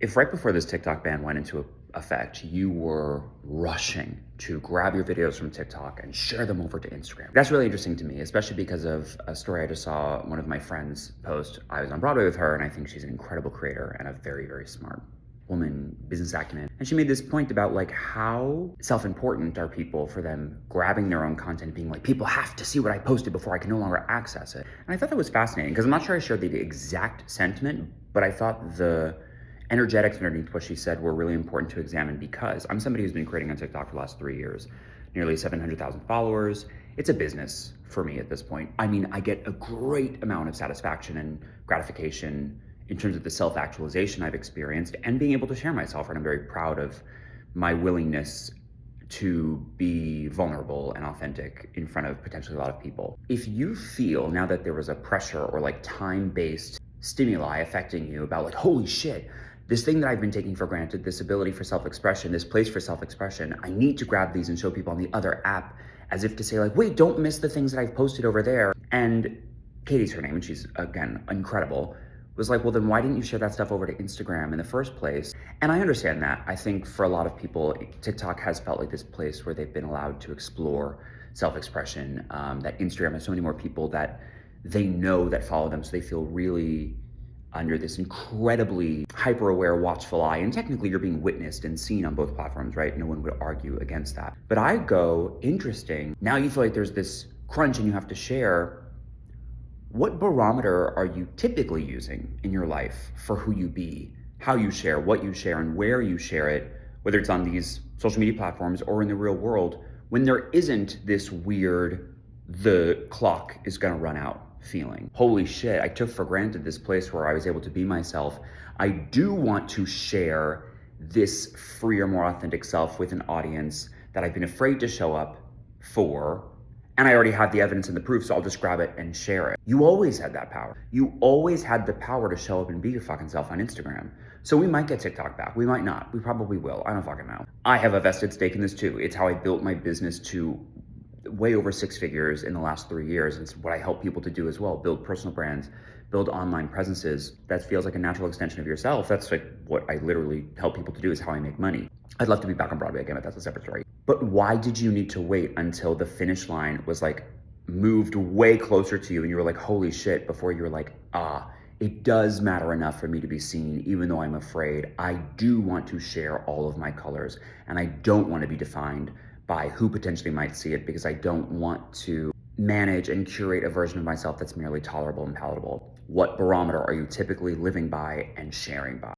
If right before this TikTok ban went into effect, you were rushing to grab your videos from TikTok and share them over to Instagram, that's really interesting to me, especially because of a story I just saw one of my friends post. I was on Broadway with her, and I think she's an incredible creator and a very, very smart woman, business acumen. And she made this point about like how self-important are people for them grabbing their own content, being like, people have to see what I posted before I can no longer access it. And I thought that was fascinating because I'm not sure I shared the exact sentiment, but I thought the energetics underneath what she said were really important to examine, because I'm somebody who's been creating on TikTok for the last 3 years, nearly 700,000 followers. It's a business for me at this point. I mean, I get a great amount of satisfaction and gratification in terms of the self-actualization I've experienced and being able to share myself. And I'm very proud of my willingness to be vulnerable and authentic in front of potentially a lot of people. If you feel now that there was a pressure or like time-based stimuli affecting you about like, holy shit, this thing that I've been taking for granted, this ability for self-expression, this place for self-expression, I need to grab these and show people on the other app, as if to say like, wait, don't miss the things that I've posted over there. And Katie's her name, and she's, again, incredible, was like, well, then why didn't you share that stuff over to Instagram in the first place? And I understand that. I think for a lot of people, TikTok has felt like this place where they've been allowed to explore self-expression, that Instagram has so many more people that they know that follow them, so they feel really under this incredibly hyper-aware, watchful eye. And technically you're being witnessed and seen on both platforms, right? No one would argue against that. But I go, interesting. Now you feel like there's this crunch and you have to share. What barometer are you typically using in your life for who you be, how you share, what you share, and where you share it, whether it's on these social media platforms or in the real world, when there isn't this weird, the clock is gonna run out feeling? Holy shit, I took for granted this place where I was able to be myself. I do want to share this freer, more authentic self with an audience that I've been afraid to show up for, and I already have the evidence and the proof, so I'll just grab it and share it. You always had that power. You always had the power to show up and be your fucking self on Instagram. So we might get TikTok back. We might not. We probably will. I don't fucking know. I have a vested stake in this too. It's how I built my business to way over 6 figures in the last 3 years. It's what I help people to do as well. Build personal brands, build online presences. That feels like a natural extension of yourself. That's like what I literally help people to do, is how I make money. I'd love to be back on Broadway again, but that's a separate story. But why did you need to wait until the finish line was like moved way closer to you and you were like, holy shit, before you were like, it does matter enough for me to be seen, even though I'm afraid. I do want to share all of my colors, and I don't want to be defined by who potentially might see it, because I don't want to manage and curate a version of myself that's merely tolerable and palatable. What barometer are you typically living by and sharing by?